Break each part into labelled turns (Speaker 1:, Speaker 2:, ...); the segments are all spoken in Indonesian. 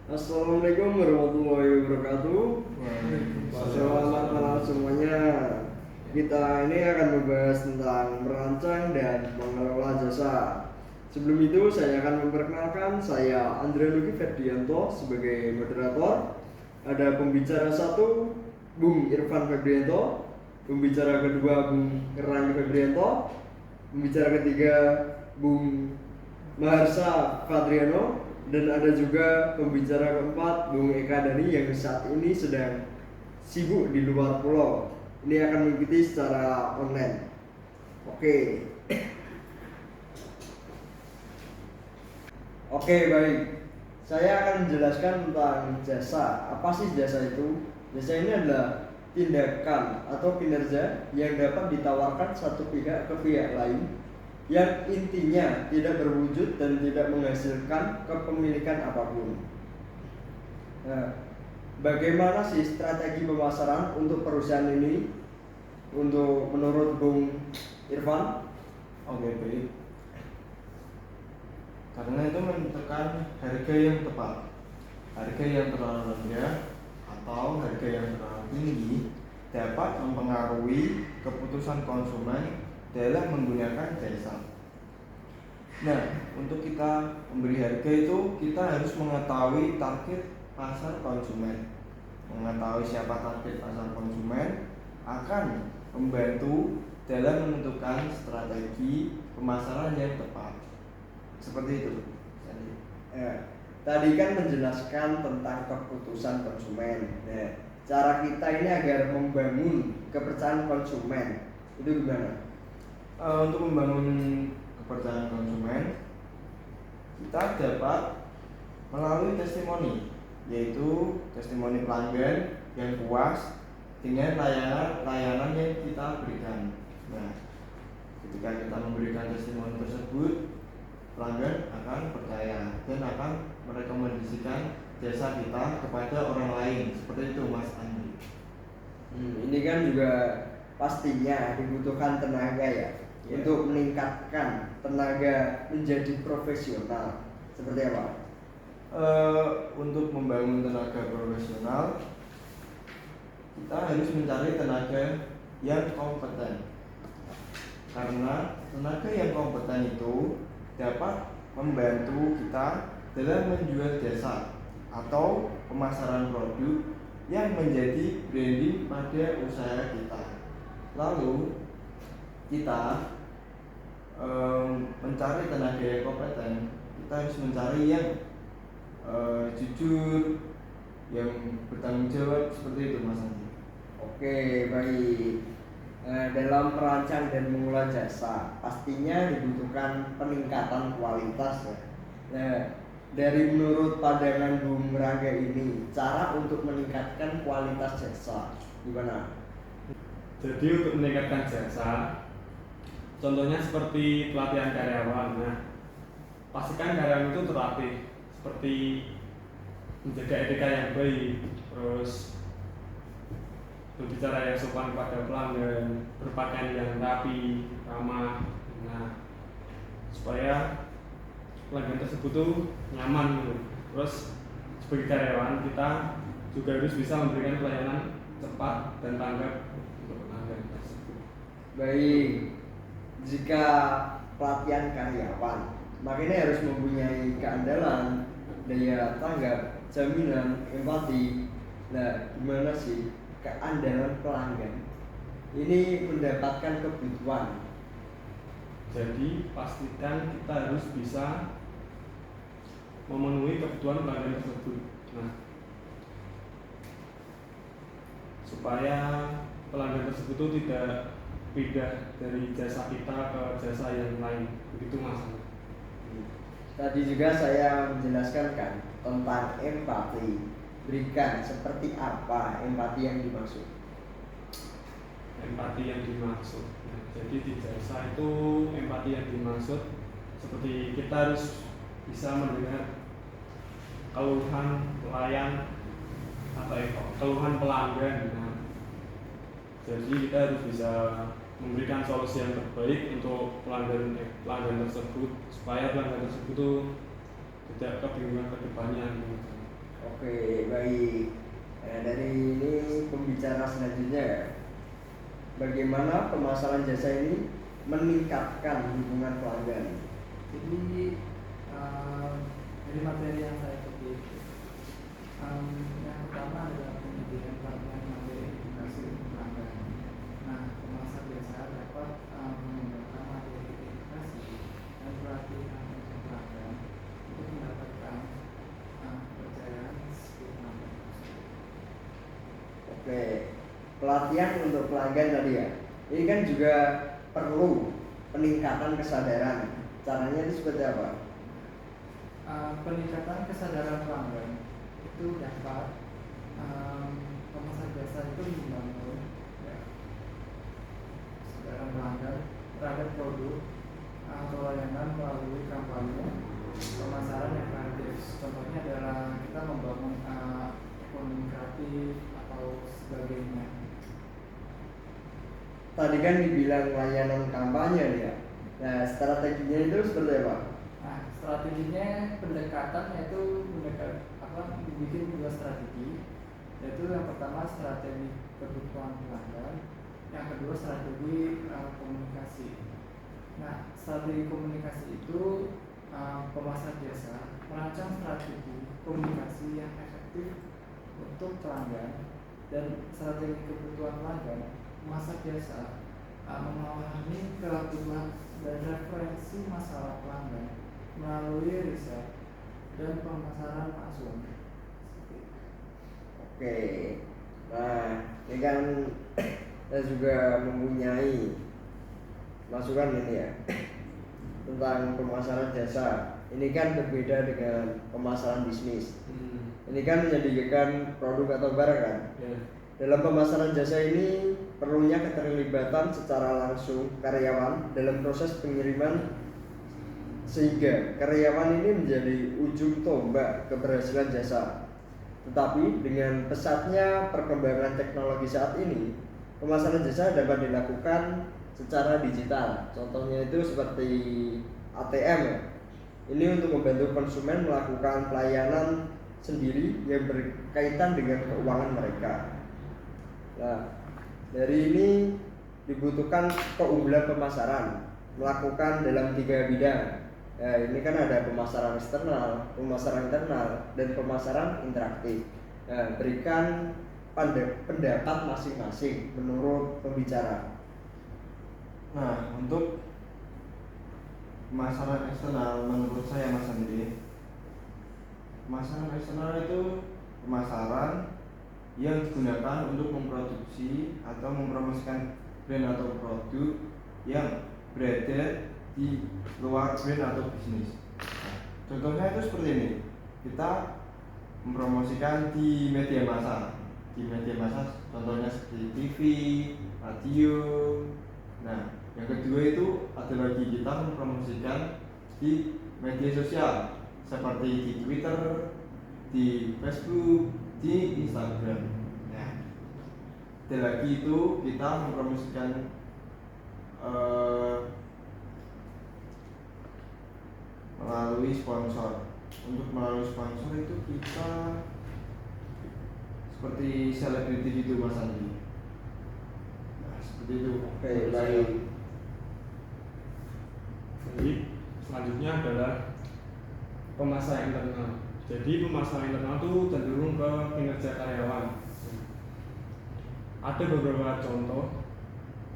Speaker 1: Assalamualaikum warahmatullahi wabarakatuh. Selamat malam semuanya. Kita ini akan membahas tentang merancang dan mengelola jasa. Sebelum itu saya akan memperkenalkan, saya Andre Luki Ferdianto sebagai moderator. Ada pembicara satu, Bung Irfan Febrianto. Pembicara kedua, Bung Erlangga Febrianto. Pembicara ketiga, Bung Maharsa Fadriano. Dan ada juga pembicara keempat, Bung Eka Dani, yang saat ini sedang sibuk di luar pulau. Ini akan mengikuti secara online. Oke. Oke, baik. Saya akan menjelaskan tentang jasa. Apa sih jasa itu? Jasa ini adalah tindakan atau kinerja yang dapat ditawarkan satu pihak ke pihak lain, yang intinya tidak berwujud dan tidak menghasilkan kepemilikan apapun. Nah, bagaimana sih strategi pemasaran untuk perusahaan ini? Untuk menurut Bung Irfan?
Speaker 2: Oke, baik. Karena itu menentukan harga yang tepat. Harga yang terlalu rendah atau harga yang terlalu tinggi dapat mempengaruhi keputusan konsumen dalam menggunakan jasa. Nah, untuk kita memberi harga itu kita harus mengetahui target pasar konsumen. Mengetahui siapa target pasar konsumen akan membantu dalam menentukan strategi pemasaran yang tepat. Seperti itu.
Speaker 1: Tadi kan menjelaskan tentang keputusan konsumen. Nah, cara kita ini agar membangun kepercayaan konsumen itu gimana?
Speaker 2: Untuk membangun kepercayaan konsumen, kita dapat melalui testimoni, yaitu testimoni pelanggan yang puas dengan layanan yang kita berikan. Nah, ketika kita memberikan testimoni tersebut, pelanggan akan percaya dan akan merekomendasikan jasa kita kepada orang lain. Seperti itu, Mas Andi.
Speaker 1: Ini kan juga pastinya dibutuhkan tenaga ya, untuk meningkatkan tenaga menjadi profesional. Seperti apa?
Speaker 2: Untuk membangun tenaga profesional, kita harus mencari tenaga yang kompeten. Karena tenaga yang kompeten itu dapat membantu kita dalam menjual jasa atau pemasaran produk yang menjadi branding pada usaha kita. Lalu kita mencari tenaga yang kompeten, kita harus mencari yang jujur, yang bertanggung jawab. Seperti itu, Mas Andi.
Speaker 1: Oke, baik. Dalam merancang dan mengelola jasa, pastinya dibutuhkan peningkatan kualitas ya. Nah, dari menurut pandangan Bung Rangga ini, cara untuk meningkatkan kualitas jasa gimana?
Speaker 3: Jadi untuk meningkatkan jasa, contohnya seperti pelatihan karyawan. Nah, pastikan karyawan itu terlatih seperti menjaga etika yang baik, terus berbicara yang sopan pada pelanggan, berpakaian yang rapi, ramah. Nah, supaya pelanggan tersebut tuh nyaman gitu. Terus sebagai karyawan kita juga harus bisa memberikan pelayanan cepat dan tanggap untuk pelanggan tersebut.
Speaker 1: Baik, jika pelatihan karyawan, makanya harus mempunyai keandalan, daya tanggap, jaminan, empati. Nah, gimana sih keandalan pelanggan ini mendapatkan kebutuhan?
Speaker 3: Jadi pastikan kita harus bisa memenuhi kebutuhan pelanggan tersebut. Nah, supaya pelanggan tersebut itu tidak pindah dari jasa kita ke jasa yang lain. Begitu, Mas.
Speaker 1: Tadi juga saya menjelaskan kan tentang empati. Berikan seperti apa empati yang dimaksud?
Speaker 3: Empati yang dimaksud. Nah, jadi di jasa itu empati yang dimaksud seperti kita harus bisa mendengar keluhan pelayan atau keluhan pelanggan. Nah, jadi kita harus bisa memberikan solusi yang terbaik untuk pelanggan tersebut supaya pelanggan tersebut itu tidak kebingungan ke depannya.
Speaker 1: pembicara selanjutnya ya. Bagaimana pemasaran jasa ini meningkatkan hubungan pelanggan?
Speaker 4: Jadi dari materi yang saya kutip, yang pertama adalah penyediaan pelatihan materi edukasi untuk pelanggan. Nah, pemasar jasa dapat menggunakan materi edukasi dan pelatihan untuk pelanggan untuk mendapatkan kepercayaan si pelanggan tersebut.
Speaker 1: Oke, pelatihan untuk pelanggan tadi ya. Ini kan juga perlu peningkatan kesadaran. Caranya itu seperti apa?
Speaker 4: Peningkatan kesadaran pelanggan itu dapat pemasar jasa itu membangun ya, kesadaran pelanggan terhadap produk atau layanan melalui kampanye pemasaran yang kreatif. Contohnya adalah kita membangun ekonomi kreatif atau sebagainya.
Speaker 1: Tadi kan dibilang layanan kampanye nih ya. Nah, strateginya itu seperti apa?
Speaker 4: Nah, strateginya pendekatan yaitu membuat dua strategi, yaitu yang pertama strategi kebutuhan pelanggan, yang kedua strategi komunikasi. Nah, strategi komunikasi itu pemasar jasa merancang strategi komunikasi yang efektif untuk pelanggan, dan strategi kebutuhan pelanggan pemasar jasa memahami kebutuhan dan referensi masalah pelanggan melalui riset dan pemasaran langsung.
Speaker 1: Oke. Nah, ini kan saya juga mempunyai masukan ini ya tentang pemasaran jasa. Ini kan berbeda dengan pemasaran bisnis. Ini kan menjadikan produk atau barang kan. Dalam pemasaran jasa ini perlunya keterlibatan secara langsung karyawan dalam proses pengiriman, sehingga karyawan ini menjadi ujung tombak keberhasilan jasa. Tetapi dengan pesatnya perkembangan teknologi saat ini, pemasaran jasa dapat dilakukan secara digital. Contohnya itu seperti ATM ya. Ini untuk membantu konsumen melakukan pelayanan sendiri yang berkaitan dengan keuangan mereka. Nah, dari ini dibutuhkan keunggulan pemasaran melakukan dalam 3 bidang. Ini kan ada pemasaran eksternal, pemasaran internal, dan pemasaran interaktif. Berikan pendapat masing-masing menurut pembicara.
Speaker 2: Nah, untuk pemasaran eksternal menurut saya Mas Andri, pemasaran eksternal itu pemasaran yang digunakan untuk memproduksi atau mempromosikan brand atau produk yang berada di luar brand atau bisnis. Contohnya itu seperti ini, kita mempromosikan di media massa. Di media massa contohnya seperti TV, radio. Nah, yang kedua itu ada lagi kita mempromosikan di media sosial seperti di Twitter, di Facebook, di Instagram. Nah, ada lagi itu kita mempromosikan melalui sponsor. Untuk melalui sponsor itu kita seperti selebriti gitu Mas Andi. Nah, seperti itu.
Speaker 1: Oke, baik.
Speaker 3: Jadi selanjutnya adalah pemasaran internal. Jadi pemasaran internal itu cenderung ke kinerja karyawan. Ada beberapa contoh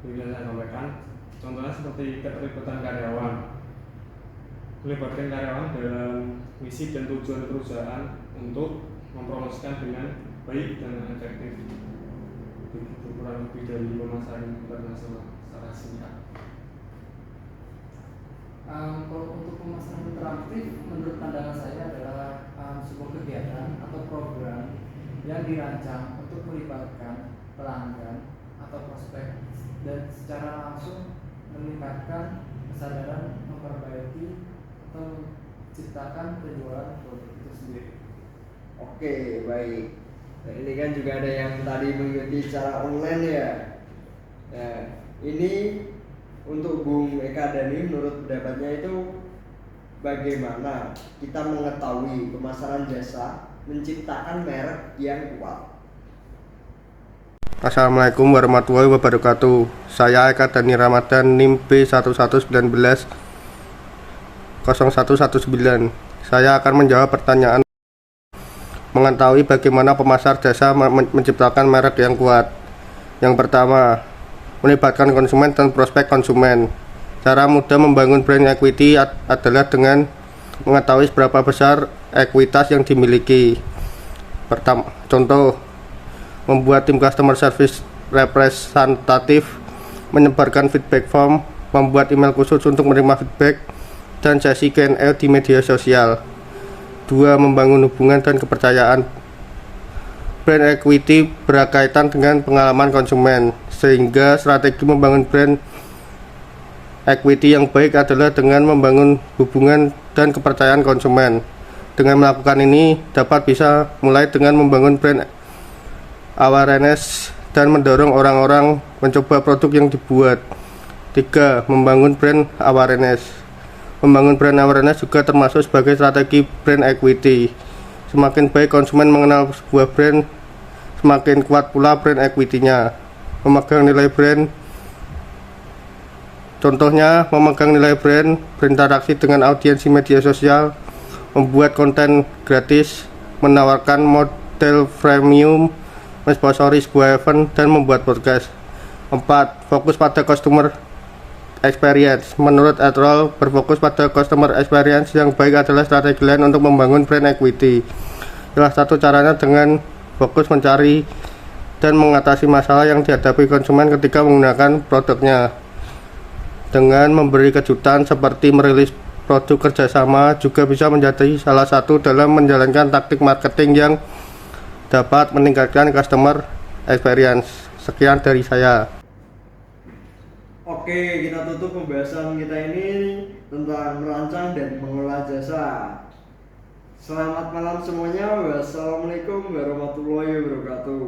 Speaker 3: yang bisa saya sampaikan. Contohnya seperti keterlibatan karyawan. Melibatkan karyawan dalam misi dan tujuan perusahaan untuk mempromosikan dengan baik dan efektif. Begitu kurang lebih dari pemasaran internasional secara singkat.
Speaker 4: Kalau untuk pemasaran interaktif, menurut pandangan saya adalah sebuah kegiatan atau program yang dirancang untuk melibatkan pelanggan atau prospek dan secara langsung meningkatkan kesadaran, memperbaiki atau menciptakan penjualan produk itu sendiri.
Speaker 1: Oke, baik. Nah, ini kan juga ada yang tadi mengikuti secara online ya. Nah, ini untuk Bung Eka Dhani, menurut pendapatnya itu bagaimana kita mengetahui pemasaran jasa menciptakan merek yang kuat?
Speaker 5: Assalamualaikum warahmatullahi wabarakatuh. Saya Eka Dani Ramadan, NIM B1119 0119. Saya akan menjawab pertanyaan mengetahui bagaimana pemasar jasa menciptakan merek yang kuat. Yang pertama, melibatkan konsumen dan prospek konsumen. Cara mudah membangun brand equity adalah dengan mengetahui seberapa besar ekuitas yang dimiliki. Contoh, membuat tim customer service representatif, menyebarkan feedback form, membuat email khusus untuk menerima feedback, dan sesi Q&A di media sosial. 2. Membangun hubungan dan kepercayaan. Brand equity berkaitan dengan pengalaman konsumen, sehingga strategi membangun brand equity yang baik adalah dengan membangun hubungan dan kepercayaan konsumen. Dengan melakukan ini bisa mulai dengan membangun brand awareness dan mendorong orang-orang mencoba produk yang dibuat. 3. Membangun brand awareness. Membangun brand awareness juga termasuk sebagai strategi brand equity. Semakin baik konsumen mengenal sebuah brand, semakin kuat pula brand equity-nya. Memegang nilai brand. Contohnya, memegang nilai brand, berinteraksi dengan audiens media sosial, membuat konten gratis, menawarkan model premium, mensponsori sebuah event, dan membuat podcast. 4. Fokus pada customer experience. Menurut Adroll, berfokus pada customer experience yang baik adalah strategi lain untuk membangun brand equity. Salah satu caranya dengan fokus mencari dan mengatasi masalah yang dihadapi konsumen ketika menggunakan produknya. Dengan memberi kejutan seperti merilis produk kerjasama juga bisa menjadi salah satu dalam menjalankan taktik marketing yang dapat meningkatkan customer experience. Sekian dari saya.
Speaker 1: Oke, kita tutup pembahasan kita ini tentang merancang dan mengelola jasa. Selamat malam semuanya. Wassalamualaikum warahmatullahi wabarakatuh.